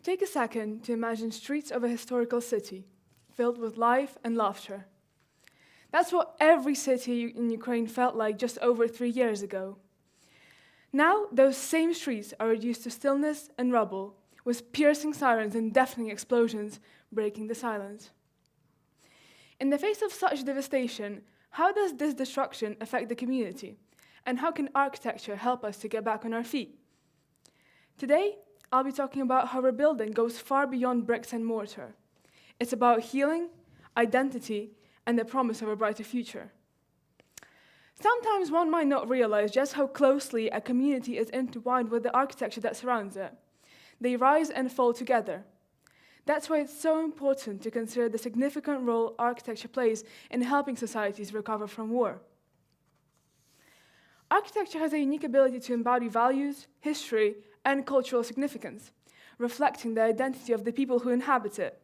Take a second to imagine streets of a historical city, filled with life and laughter. That's what every city in Ukraine felt like just over 3 years ago. Now, those same streets are reduced to stillness and rubble, with piercing sirens and deafening explosions breaking the silence. In the face of such devastation, how does this destruction affect the community? And how can architecture help us to get back on our feet? Today, I'll be talking about how rebuilding goes far beyond bricks and mortar. It's about healing, identity, and the promise of a brighter future. Sometimes one might not realize just how closely a community is intertwined with the architecture that surrounds it. They rise and fall together. That's why it's so important to consider the significant role architecture plays in helping societies recover from war. Architecture has a unique ability to embody values, history, and cultural significance, reflecting the identity of the people who inhabit it.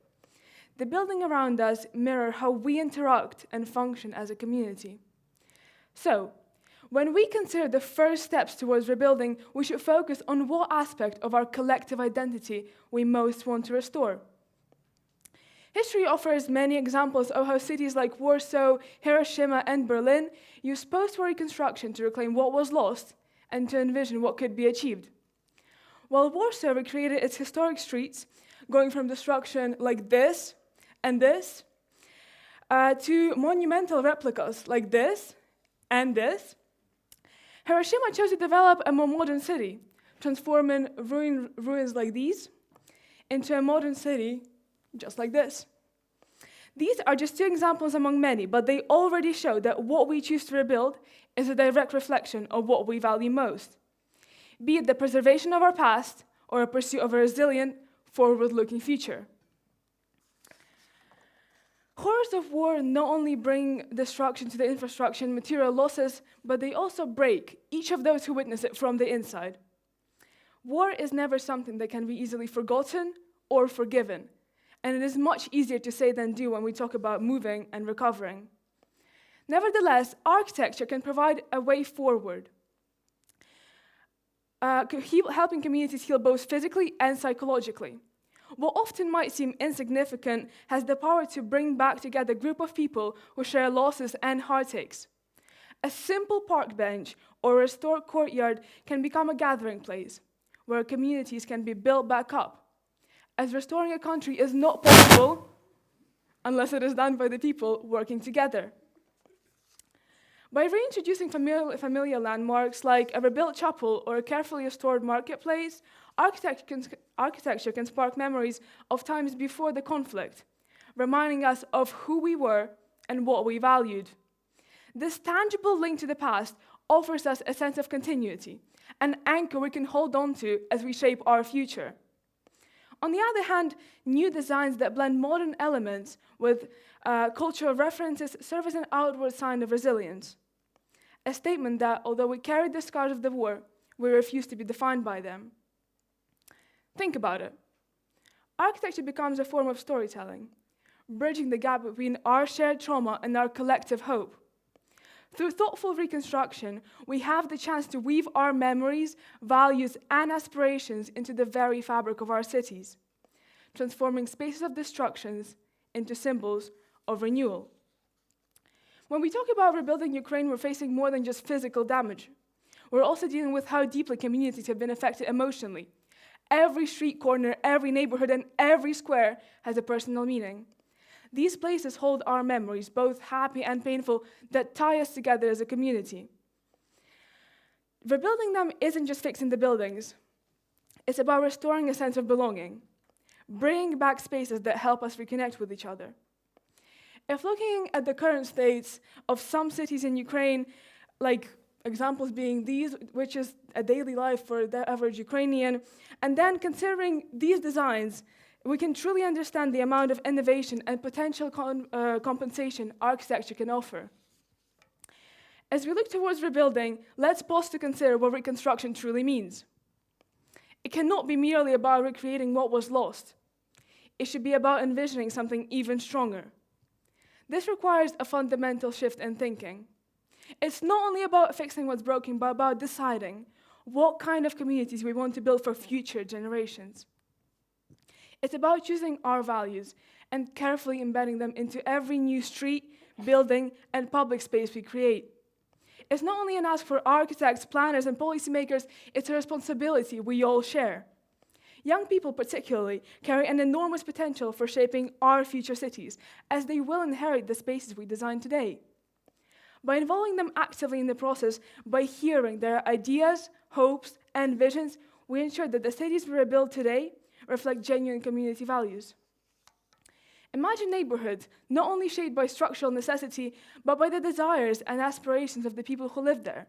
The buildings around us mirror how we interact and function as a community. So, when we consider the first steps towards rebuilding, we should focus on what aspect of our collective identity we most want to restore. History offers many examples of how cities like Warsaw, Hiroshima, and Berlin used post-war reconstruction to reclaim what was lost and to envision what could be achieved. While Warsaw recreated its historic streets, going from destruction like this and this, to monumental replicas like this and this, Hiroshima chose to develop a more modern city, transforming ruins like these into a modern city just like this. These are just two examples among many, but they already show that what we choose to rebuild is a direct reflection of what we value most, be it the preservation of our past or a pursuit of a resilient, forward-looking future. Horrors of war not only bring destruction to the infrastructure and material losses, but they also break each of those who witness it from the inside. War is never something that can be easily forgotten or forgiven, and it is much easier to say than do when we talk about moving and recovering. Nevertheless, architecture can provide a way forward, helping communities heal both physically and psychologically. What often might seem insignificant has the power to bring back together a group of people who share losses and heartaches. A simple park bench or a restored courtyard can become a gathering place where communities can be built back up, as restoring a country is not possible unless it is done by the people working together. By reintroducing familiar landmarks like a rebuilt chapel or a carefully restored marketplace, architecture can spark memories of times before the conflict, reminding us of who we were and what we valued. This tangible link to the past offers us a sense of continuity, an anchor we can hold on to as we shape our future. On the other hand, new designs that blend modern elements with cultural references serve as an outward sign of resilience, a statement that, although we carry the scars of the war, we refuse to be defined by them. Think about it. Architecture becomes a form of storytelling, bridging the gap between our shared trauma and our collective hope. Through thoughtful reconstruction, we have the chance to weave our memories, values, and aspirations into the very fabric of our cities, transforming spaces of destructions into symbols of renewal. When we talk about rebuilding Ukraine, we're facing more than just physical damage. We're also dealing with how deeply communities have been affected emotionally. Every street corner, every neighborhood, and every square has a personal meaning. These places hold our memories, both happy and painful, that tie us together as a community. Rebuilding them isn't just fixing the buildings. It's about restoring a sense of belonging, bringing back spaces that help us reconnect with each other. If looking at the current states of some cities in Ukraine, like examples being these, which is a daily life for the average Ukrainian, and then considering these designs, we can truly understand the amount of innovation and potential compensation architecture can offer. As we look towards rebuilding, let's pause to consider what reconstruction truly means. It cannot be merely about recreating what was lost. It should be about envisioning something even stronger. This requires a fundamental shift in thinking. It's not only about fixing what's broken, but about deciding what kind of communities we want to build for future generations. It's about choosing our values and carefully embedding them into every new street, building, and public space we create. It's not only an ask for architects, planners, and policymakers, it's a responsibility we all share. Young people particularly carry an enormous potential for shaping our future cities, as they will inherit the spaces we design today. By involving them actively in the process, by hearing their ideas, hopes, and visions, we ensure that the cities we rebuild today reflect genuine community values. Imagine neighborhoods not only shaped by structural necessity, but by the desires and aspirations of the people who live there.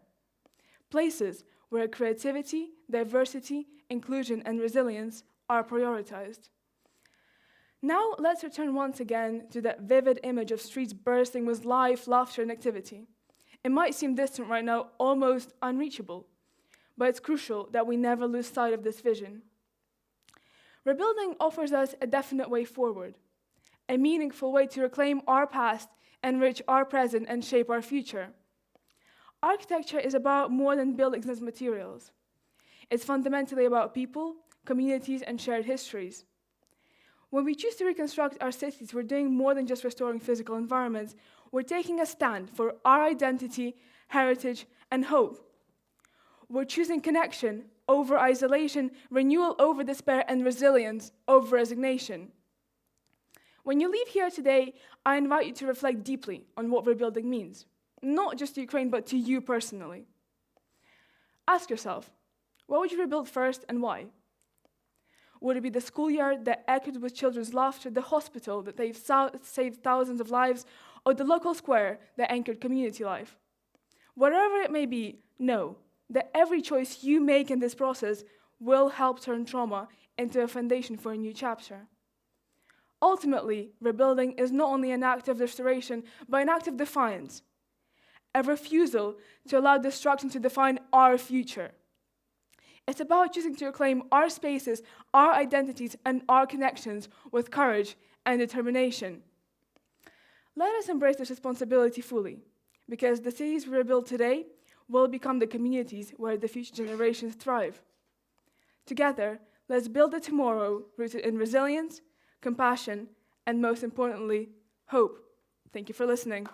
Places where creativity, diversity, inclusion, and resilience are prioritized. Now, let's return once again to that vivid image of streets bursting with life, laughter, and activity. It might seem distant right now, almost unreachable, but it's crucial that we never lose sight of this vision. Rebuilding offers us a definite way forward, a meaningful way to reclaim our past, enrich our present, and shape our future. Architecture is about more than buildings and materials. It's fundamentally about people, communities, and shared histories. When we choose to reconstruct our cities, we're doing more than just restoring physical environments. We're taking a stand for our identity, heritage, and hope. We're choosing connection over isolation, renewal over despair, and resilience over resignation. When you leave here today, I invite you to reflect deeply on what rebuilding means, not just to Ukraine, but to you personally. Ask yourself, what would you rebuild first and why? Would it be the schoolyard that echoed with children's laughter, the hospital that saved thousands of lives, or the local square that anchored community life? Whatever it may be, know that every choice you make in this process will help turn trauma into a foundation for a new chapter. Ultimately, rebuilding is not only an act of restoration, but an act of defiance, a refusal to allow destruction to define our future. It's about choosing to reclaim our spaces, our identities, and our connections with courage and determination. Let us embrace this responsibility fully, because the cities we rebuild today will become the communities where the future generations thrive. Together, let's build a tomorrow rooted in resilience, compassion, and most importantly, hope. Thank you for listening.